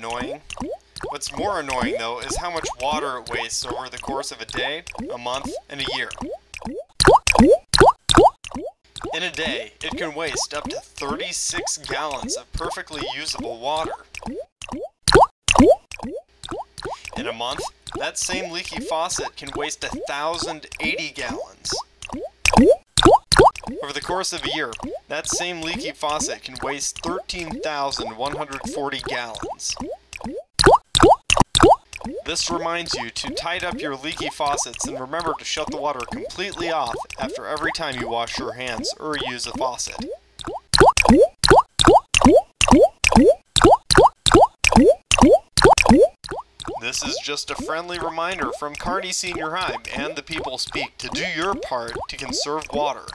annoying. What's more annoying, though, is how much water it wastes over the course of a day, a month, and a year. In a day, it can waste up to 36 gallons of perfectly usable water. In a month, that same leaky faucet can waste 1,080 gallons. Over the course of a year, that same leaky faucet can waste 13,140 gallons. This reminds you to tighten up your leaky faucets and remember to shut the water completely off after every time you wash your hands or use a faucet. This is just a friendly reminder from Kearney Senior High and the People Speak to do your part to conserve water.